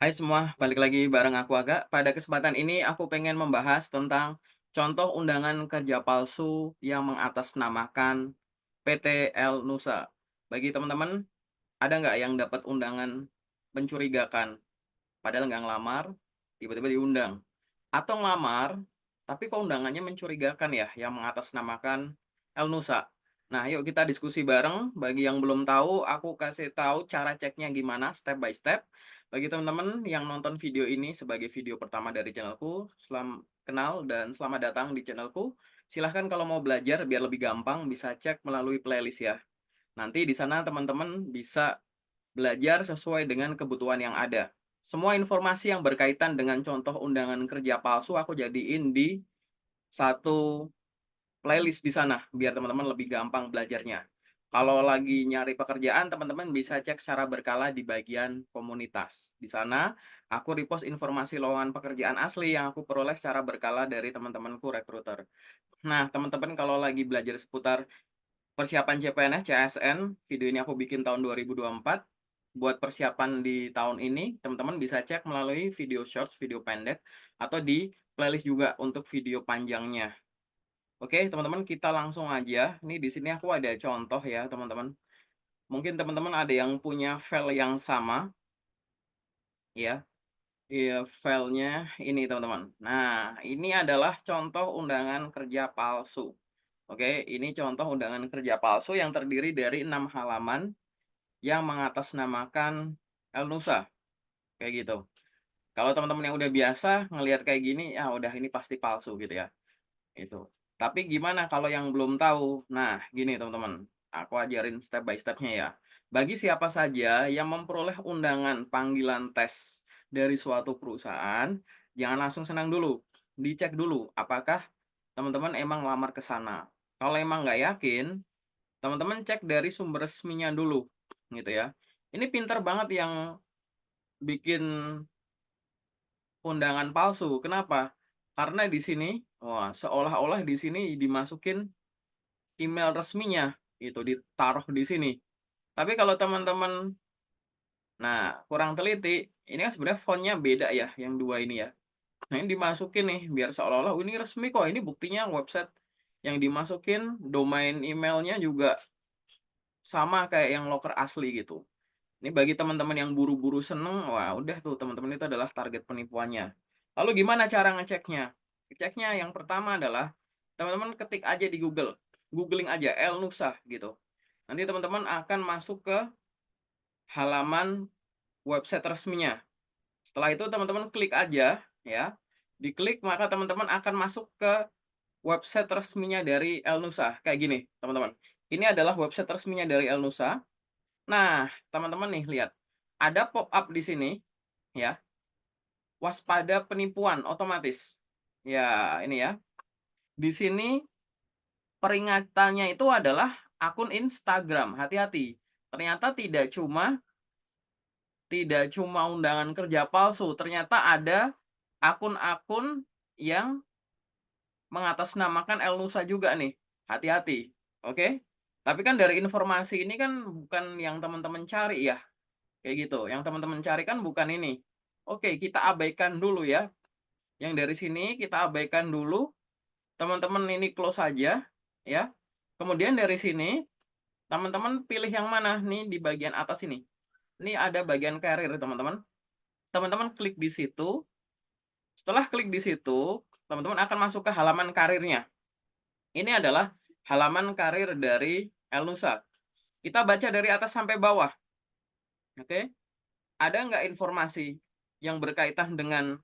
Hai semua, balik lagi bareng aku Aga. Pada kesempatan ini aku pengen membahas tentang contoh undangan kerja palsu yang mengatasnamakan PT El Nusa. Bagi teman-teman, ada nggak yang dapat undangan mencurigakan? Padahal nggak ngelamar, tiba-tiba diundang. Atau ngelamar, tapi kok undangannya mencurigakan ya, yang mengatasnamakan El Nusa. Nah, yuk kita diskusi bareng. Bagi yang belum tahu, aku kasih tahu cara ceknya gimana, step by step. Bagi teman-teman yang nonton video ini sebagai video pertama dari channelku, selamat kenal dan selamat datang di channelku. Silahkan kalau mau belajar biar lebih gampang, bisa cek melalui playlist ya. Nanti di sana teman-teman bisa belajar sesuai dengan kebutuhan yang ada. Semua informasi yang berkaitan dengan contoh undangan kerja palsu aku jadiin di satu playlist di sana, biar teman-teman lebih gampang belajarnya. Kalau lagi nyari pekerjaan, teman-teman bisa cek secara berkala di bagian komunitas. Di sana, aku repost informasi lowongan pekerjaan asli yang aku peroleh secara berkala dari teman-temanku rekruter. Nah, teman-teman kalau lagi belajar seputar persiapan CPNS, CSN, video ini aku bikin tahun 2024. Buat persiapan di tahun ini, teman-teman bisa cek melalui video shorts, video pendek, atau di playlist juga untuk video panjangnya. Oke, teman-teman kita langsung aja. Ini di sini aku ada contoh ya, teman-teman. Mungkin teman-teman ada yang punya file yang sama, ya. Iya, filenya ini, teman-teman. Nah, ini adalah contoh undangan kerja palsu. Oke, ini contoh undangan kerja palsu yang terdiri dari 6 halaman yang mengatasnamakan El Nusa, kayak gitu. Kalau teman-teman yang udah biasa ngelihat kayak gini, ya udah ini pasti palsu gitu ya, itu. Tapi gimana kalau yang belum tahu? Nah, gini teman-teman, aku ajarin step by step-nya ya. Bagi siapa saja yang memperoleh undangan panggilan tes dari suatu perusahaan, jangan langsung senang dulu. Dicek dulu apakah teman-teman emang lamar ke sana. Kalau emang nggak yakin, teman-teman cek dari sumber resminya dulu, gitu ya. Ini pinter banget yang bikin undangan palsu. Kenapa? Karena di sini, wah, seolah-olah di sini dimasukin email resminya, itu ditaruh di sini. Tapi kalau teman-teman, nah, kurang teliti, ini kan sebenarnya font-nya beda ya, yang dua ini ya. Nah, ini dimasukin nih, biar seolah-olah, "Oh, ini resmi kok, ini buktinya website yang dimasukin, domain emailnya juga sama kayak yang loker asli," gitu. Ini bagi teman-teman yang buru-buru seneng, wah udah tuh teman-teman itu adalah target penipuannya. Lalu gimana cara ngeceknya? Ngeceknya yang pertama adalah teman-teman ketik aja di Google, googling aja El Nusa gitu. Nanti teman-teman akan masuk ke halaman website resminya. Setelah itu teman-teman klik aja ya. Diklik maka teman-teman akan masuk ke website resminya dari El Nusa. Kayak gini, teman-teman. Ini adalah website resminya dari El Nusa. Nah, teman-teman nih lihat. Ada pop-up di sini ya, waspada penipuan otomatis. Ya, ini ya. Di sini peringatannya itu adalah akun Instagram, hati-hati. Ternyata tidak cuma undangan kerja palsu, ternyata ada akun-akun yang mengatasnamakan El Nusa juga nih. Hati-hati, oke? Tapi kan dari informasi ini kan bukan yang teman-teman cari ya, kayak gitu. Yang teman-teman cari kan bukan ini. Oke, kita abaikan dulu ya. Yang dari sini kita abaikan dulu, teman-teman ini close saja, ya. Kemudian dari sini, teman-teman pilih yang mana nih di bagian atas ini. Ini ada bagian karir, teman-teman. Teman-teman klik di situ. Setelah klik di situ, teman-teman akan masuk ke halaman karirnya. Ini adalah halaman karir dari El Nusa. Kita baca dari atas sampai bawah, oke? Ada nggak informasi yang berkaitan dengan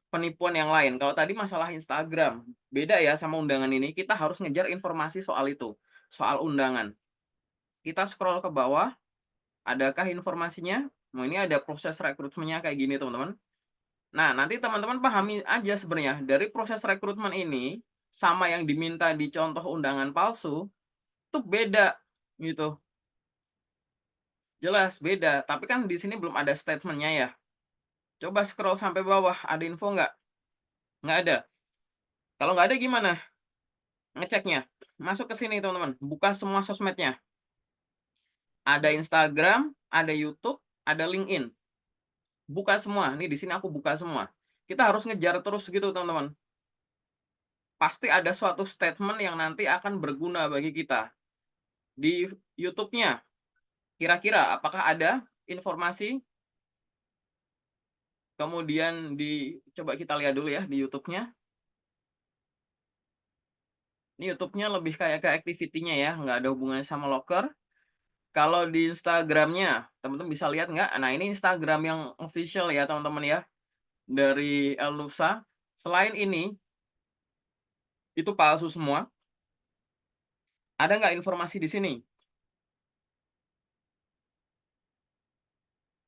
penipuan yang lain? Kalau tadi masalah Instagram, beda ya sama undangan ini, kita harus ngejar informasi soal itu, soal undangan. Kita scroll ke bawah, adakah informasinya? Nah, ini ada proses rekrutmennya kayak gini, teman-teman. Nah, nanti teman-teman pahami aja sebenarnya, dari proses rekrutmen ini, sama yang diminta di contoh undangan palsu, itu beda, gitu. Jelas, beda. Tapi kan di sini belum ada statementnya ya. Coba scroll sampai bawah, ada info nggak? Nggak ada. Kalau nggak ada gimana ngeceknya? Masuk ke sini teman-teman, buka semua sosmednya. Ada Instagram, ada YouTube, ada LinkedIn. buka semua, nih di sini aku buka semua. Kita harus ngejar terus gitu teman-teman. Pasti ada suatu statement yang nanti akan berguna bagi kita. Di YouTube-nya, kira-kira apakah ada informasi? Kemudian coba kita lihat dulu ya di YouTube-nya. Ini YouTube-nya lebih kayak ke activity-nya ya, nggak ada hubungannya sama loker. Kalau di Instagram-nya, teman-teman bisa lihat nggak? Nah, ini Instagram yang official ya teman-teman ya, dari Elnusa. Selain ini, itu palsu semua. Ada nggak informasi di sini?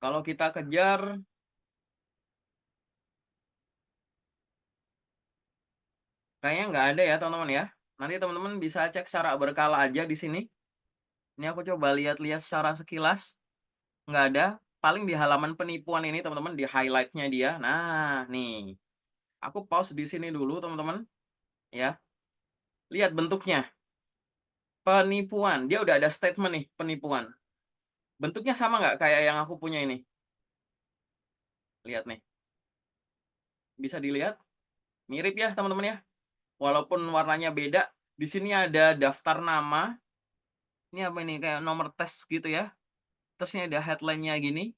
Kalau kita kejar, kayaknya nggak ada ya teman-teman ya. Nanti teman-teman bisa cek secara berkala aja di sini. Ini aku coba lihat-lihat secara sekilas. Nggak ada. Paling di halaman penipuan ini teman-teman, di highlight-nya dia. Nah, nih. Aku pause di sini dulu teman-teman. Ya. Lihat bentuknya. Penipuan. Dia udah ada statement nih, penipuan. Bentuknya sama nggak kayak yang aku punya ini? Lihat nih. Bisa dilihat? Mirip ya teman-teman ya. Walaupun warnanya beda. Di sini ada daftar nama. Ini apa ini? Kayak nomor tes gitu ya. Terus ini ada headline-nya gini.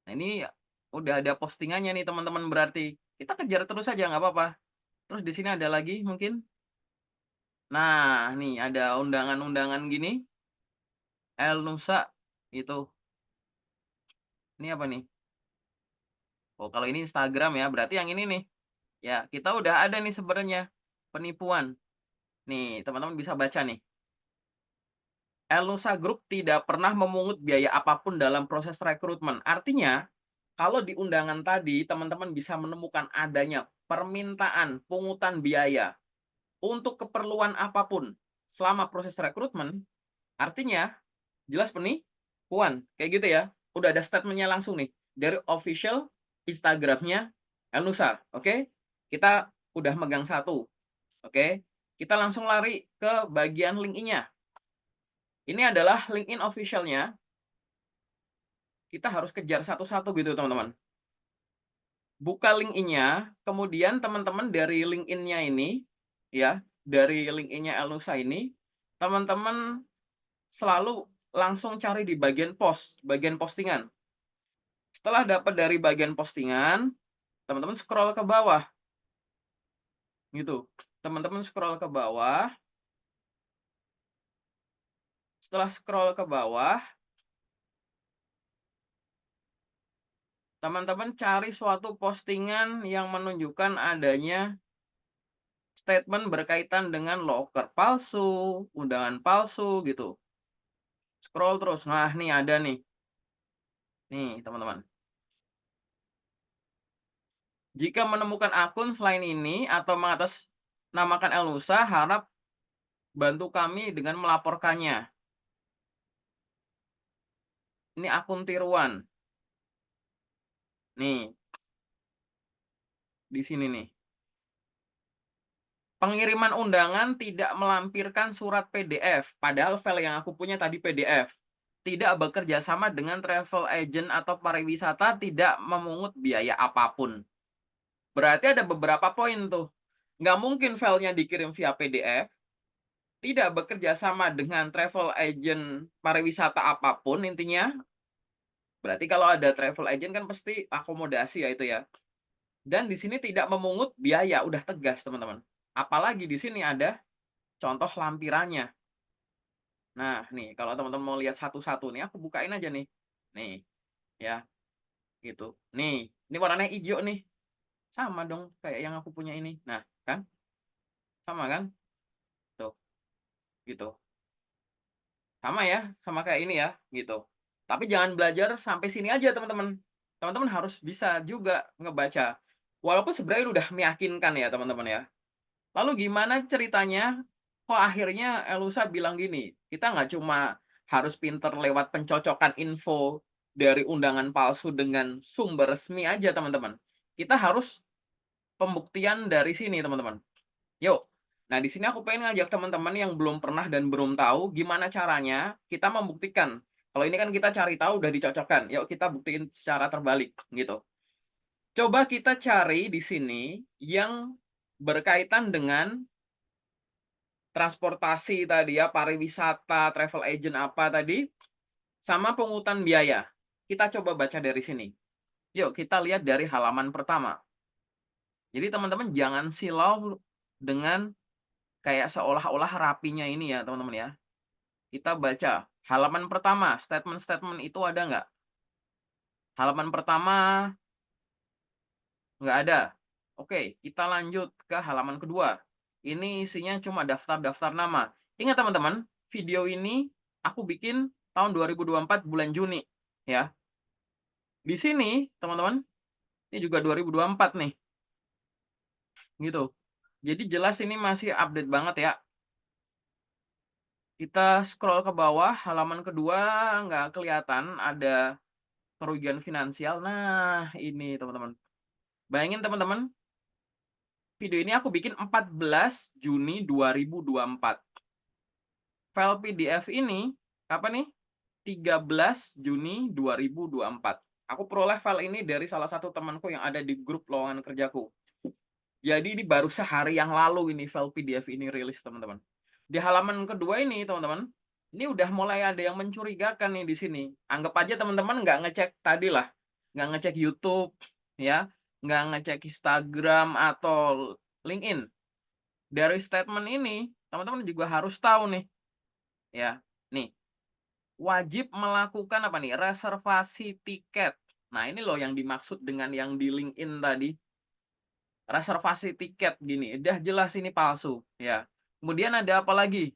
Nah, ini udah ada postingannya nih teman-teman berarti. Kita kejar terus aja nggak apa-apa. Terus di sini ada lagi mungkin. Nah, nih ada undangan-undangan gini. El Nusa itu. Ini apa nih? Oh, kalau ini Instagram ya, berarti yang ini nih. Ya, kita udah ada nih sebenarnya penipuan. Nih, teman-teman bisa baca nih. El Nusa Group tidak pernah memungut biaya apapun dalam proses rekrutmen. Artinya, kalau di undangan tadi, teman-teman bisa menemukan adanya permintaan pungutan biaya untuk keperluan apapun selama proses rekrutmen, artinya jelas penipuan. Kayak gitu ya. Udah ada statementnya langsung nih dari official Instagramnya El Nusa. Oke, kita udah megang satu. Oke, kita langsung lari ke bagian LinkedIn-nya. Ini adalah LinkedIn official-nya. Kita harus kejar satu-satu gitu teman-teman. Buka LinkedIn-nya, kemudian teman-teman dari LinkedIn-nya ini, ya, dari LinkedIn-nya El Nusa ini, teman-teman selalu langsung cari di bagian post, bagian postingan. Setelah dapat dari bagian postingan, teman-teman scroll ke bawah, gitu. Teman-teman scroll ke bawah. Setelah scroll ke bawah, teman-teman cari suatu postingan yang menunjukkan adanya statement berkaitan dengan loker palsu, undangan palsu, gitu. Scroll terus. Nah, nih ada nih. Nih, teman-teman. Jika menemukan akun selain ini atau mengatasnamakan El Nusa, harap bantu kami dengan melaporkannya. Ini akun tiruan. Nih, di sini nih. Pengiriman undangan tidak melampirkan surat PDF, padahal file yang aku punya tadi PDF. Tidak bekerja sama dengan travel agent atau pariwisata, tidak memungut biaya apapun. Berarti ada beberapa poin tuh. Nggak mungkin filenya dikirim via PDF, tidak bekerja sama dengan travel agent pariwisata apapun intinya. Berarti kalau ada travel agent kan pasti akomodasi ya itu ya. Dan di sini tidak memungut biaya, udah tegas teman-teman. Apalagi di sini ada contoh lampirannya. Nah, nih kalau teman-teman mau lihat satu-satu nih, aku bukain aja nih. Nih, ya, gitu. Nih, ini warnanya hijau nih. Sama dong kayak yang aku punya ini. Nah, kan? Sama kan? Tuh, gitu. Sama ya, sama kayak ini ya, gitu. Tapi jangan belajar sampai sini aja, teman-teman. Teman-teman harus bisa juga ngebaca. Walaupun sebenarnya udah meyakinkan ya, teman-teman ya. Lalu gimana ceritanya kok akhirnya Elusa bilang gini, kita nggak cuma harus pinter lewat pencocokan info dari undangan palsu dengan sumber resmi aja, teman-teman. Kita harus pembuktian dari sini, teman-teman. Yuk. Nah, di sini aku pengen ngajak teman-teman yang belum pernah dan belum tahu gimana caranya kita membuktikan Kalau ini kan kita cari tahu udah dicocokkan, yuk kita buktiin secara terbalik, gitu. Coba kita cari di sini yang berkaitan dengan transportasi tadi ya, pariwisata, travel agent apa tadi, sama pungutan biaya. Kita coba baca dari sini. Yuk kita lihat dari halaman pertama. Jadi teman-teman jangan silau dengan kayak seolah-olah rapinya ini ya teman-teman ya. Kita baca halaman pertama, statement-statement itu ada nggak? Halaman pertama nggak ada. Oke, kita lanjut ke halaman kedua. Ini isinya cuma daftar-daftar nama. Ingat teman-teman, video ini aku bikin tahun 2024 bulan Juni ya. Di sini teman-teman, ini juga 2024 nih. Gitu. Jadi jelas ini masih update banget ya. Kita scroll ke bawah, halaman kedua nggak kelihatan ada kerugian finansial. Nah, ini teman-teman. Bayangin teman-teman, video ini aku bikin 14 Juni 2024. File PDF ini apa nih? 13 Juni 2024. Aku peroleh file ini dari salah satu temanku yang ada di grup lowongan kerjaku. Jadi ini baru sehari yang lalu ini file PDF ini rilis teman-teman. Di halaman kedua ini teman-teman, ini udah mulai ada yang mencurigakan nih di sini. Anggap aja teman-teman nggak ngecek tadi lah, nggak ngecek YouTube, ya, nggak ngecek Instagram atau LinkedIn. Dari statement ini, teman-teman juga harus tahu nih, ya, nih, wajib melakukan apa nih? Reservasi tiket. Nah ini loh yang dimaksud dengan yang di LinkedIn tadi. Reservasi tiket gini, udah jelas ini palsu, ya. Kemudian ada apa lagi?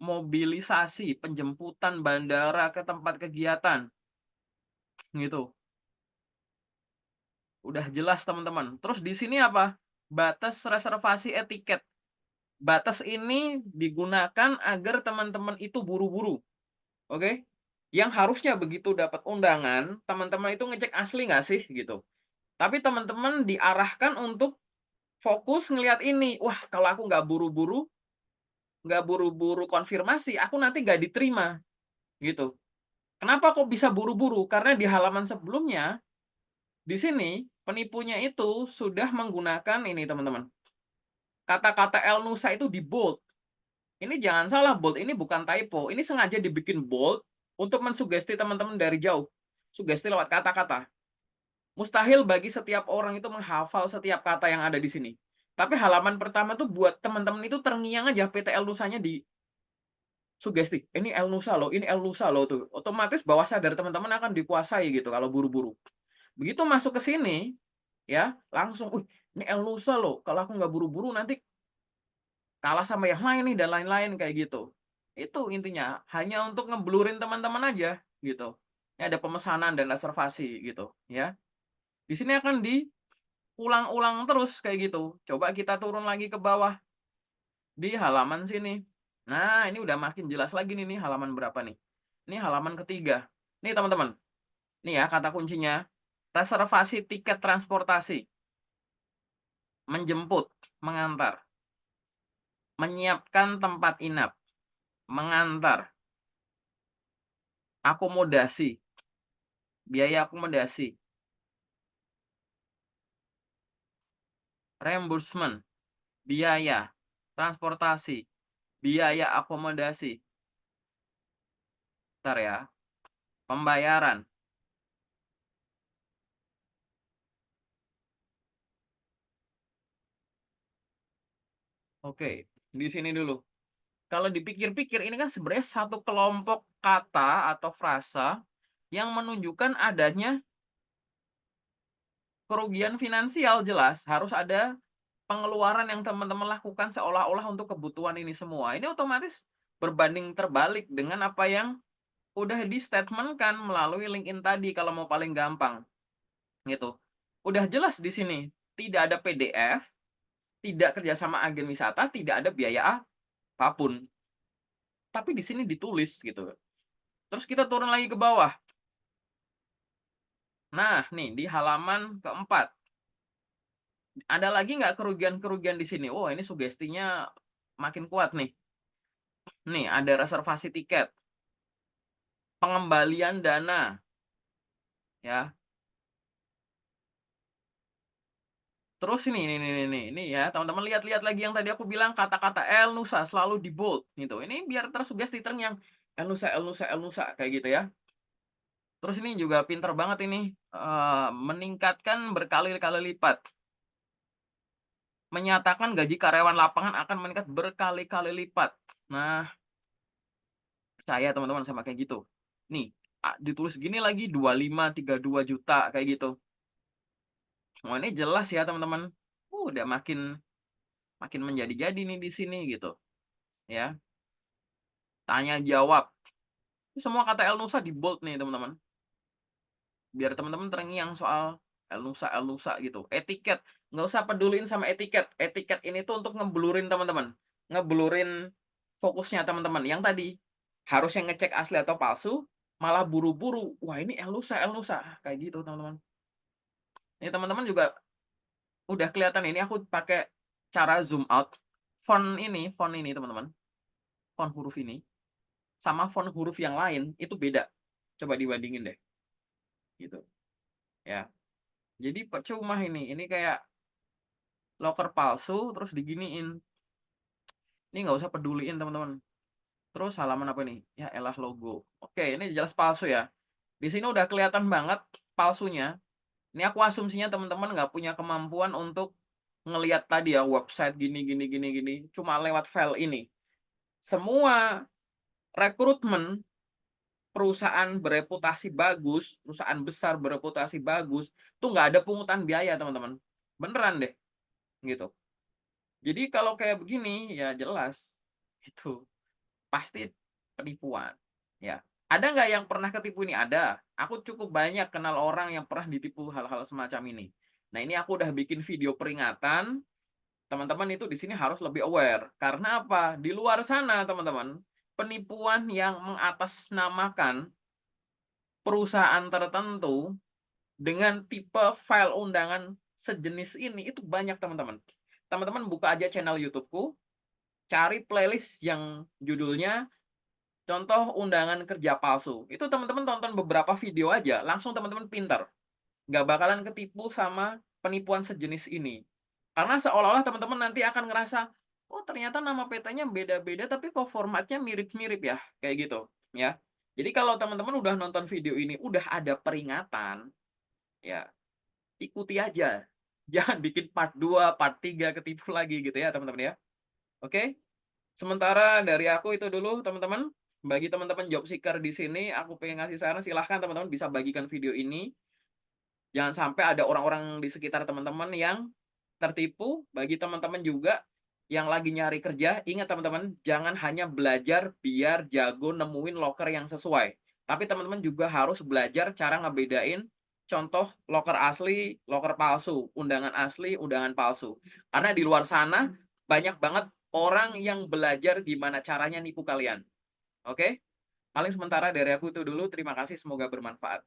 Mobilisasi, penjemputan bandara ke tempat kegiatan, gitu. Udah jelas teman-teman. Terus di sini apa? Batas reservasi etiket. Batas ini digunakan agar teman-teman itu buru-buru, oke? Yang harusnya begitu dapat undangan, teman-teman itu ngecek asli nggak sih, gitu. Tapi teman-teman diarahkan untuk fokus ngelihat ini. Wah, kalau aku nggak buru-buru konfirmasi, aku nanti nggak diterima, gitu. Kenapa kok bisa buru-buru? Karena di halaman sebelumnya, di sini penipunya itu sudah menggunakan ini teman-teman. Kata-kata El Nusa itu di bold. Ini jangan salah bold, ini bukan typo. Ini sengaja dibikin bold untuk mensugesti teman-teman dari jauh. Sugesti lewat kata-kata. Mustahil bagi setiap orang itu menghafal setiap kata yang ada di sini. Tapi halaman pertama tuh buat teman-teman itu terngiang aja PT El Nusanya di sugesti. Ini El Nusa loh, ini El Nusa loh tuh. Otomatis bawah sadar teman-teman akan dikuasai gitu kalau buru-buru. Begitu masuk ke sini, ya langsung, ini El Nusa loh. Kalau aku nggak buru-buru nanti kalah sama yang lain nih dan lain-lain kayak gitu. Itu intinya hanya untuk ngeblurin teman-teman aja gitu. Ini ada pemesanan dan reservasi gitu, ya. Di sini akan diulang-ulang terus kayak gitu. Coba kita turun lagi ke bawah di halaman sini. Nah, ini udah makin jelas lagi nih halaman berapa nih? Ini halaman ketiga. Nih teman-teman. Nih ya kata kuncinya. Reservasi tiket transportasi. Menjemput, mengantar. Menyiapkan tempat inap. Mengantar. Akomodasi. Biaya akomodasi. Reimbursement. Biaya. Transportasi. Biaya akomodasi. Bentar ya. Pembayaran. Oke, di sini dulu. Kalau dipikir-pikir ini kan sebenarnya satu kelompok kata atau frasa yang menunjukkan adanya kerugian finansial jelas. Harus ada pengeluaran yang teman-teman lakukan seolah-olah untuk kebutuhan ini semua. Ini otomatis berbanding terbalik dengan apa yang udah di-statement-kan melalui LinkedIn tadi kalau mau paling gampang. Gitu. Udah jelas di sini, tidak ada PDF, tidak kerjasama agen wisata, tidak ada biaya apapun. Tapi di sini ditulis gitu. Terus kita turun lagi ke bawah. Nah, nih di halaman keempat. Ada lagi nggak kerugian-kerugian di sini? Oh, ini sugestinya makin kuat nih. Nih, ada reservasi tiket. pengembalian dana, ya. Terus ini ya, teman-teman lihat-lihat lagi yang tadi aku bilang kata-kata El Nusa selalu di-bold gitu. Ini biar tersugesti terngiang, El Nusa El Nusa El Nusa kayak gitu ya. Terus ini juga pinter banget ini, meningkatkan berkali-kali lipat. Menyatakan gaji karyawan lapangan akan meningkat berkali-kali lipat. Nah, percaya teman-teman sama kayak gitu. Nih, ditulis gini lagi 25, 32 juta kayak gitu. Oh, ini jelas ya teman-teman. Udah makin makin menjadi-jadi nih di sini gitu, ya. Tanya jawab. Semua kata El Nusa di-bold nih teman-teman. Biar teman-teman terngiang soal El Nusa gitu. Etiket, nggak usah peduliin sama etiket. Etiket ini tuh untuk ngeblurin teman-teman. Ngeblurin fokusnya teman-teman. Yang tadi, harusnya ngecek asli atau palsu, malah buru-buru. Wah ini El Nusa. Kayak gitu teman-teman. Ini teman-teman juga udah kelihatan ini aku pakai cara zoom out. Font ini teman-teman. Font huruf ini. Sama font huruf yang lain, itu beda. Coba dibandingin deh. Gitu. Ya. Jadi percuma ini kayak loker palsu terus diginiin. Ini nggak usah peduliin teman-teman. Terus halaman apa nih? Ya elah logo. Oke, ini jelas palsu ya. Di sini udah kelihatan banget palsunya. Ini aku asumsinya teman-teman nggak punya kemampuan untuk ngelihat tadi ya website gini. Cuma lewat file ini. Semua rekrutmen perusahaan bereputasi bagus, perusahaan besar bereputasi bagus, tuh nggak ada pungutan biaya teman-teman. Beneran deh, gitu. Jadi kalau kayak begini ya jelas itu pasti penipuan, ya. Ada nggak yang pernah ketipu ini? Ada. Aku cukup banyak kenal orang yang pernah ditipu hal-hal semacam ini. Nah, ini aku udah bikin video peringatan. Teman-teman itu di sini harus lebih aware. Karena apa? Di luar sana, teman-teman, penipuan yang mengatasnamakan perusahaan tertentu dengan tipe file undangan sejenis ini itu banyak, teman-teman. Teman-teman buka aja channel YouTube-ku, cari playlist yang judulnya contoh undangan kerja palsu. Itu teman-teman tonton beberapa video aja, langsung teman-teman pintar. Nggak bakalan ketipu sama penipuan sejenis ini. Karena seolah-olah teman-teman nanti akan ngerasa, oh ternyata nama PT-nya beda-beda tapi kok formatnya mirip-mirip ya, kayak gitu. Ya. Jadi kalau teman-teman udah nonton video ini, udah ada peringatan, ya ikuti aja. Jangan bikin part 2, part 3 ketipu lagi gitu ya teman-teman ya. Oke? Sementara dari aku itu dulu teman-teman. Bagi teman-teman job seeker di sini, aku pengen ngasih saran, silahkan teman-teman bisa bagikan video ini. Jangan sampai ada orang-orang di sekitar teman-teman yang tertipu. Bagi teman-teman juga yang lagi nyari kerja, ingat teman-teman, jangan hanya belajar biar jago nemuin loker yang sesuai. Tapi teman-teman juga harus belajar cara ngebedain contoh loker asli, loker palsu, undangan asli, undangan palsu. Karena di luar sana banyak banget orang yang belajar gimana caranya nipu kalian. Oke? Paling sementara dari aku itu dulu. Terima kasih, semoga bermanfaat.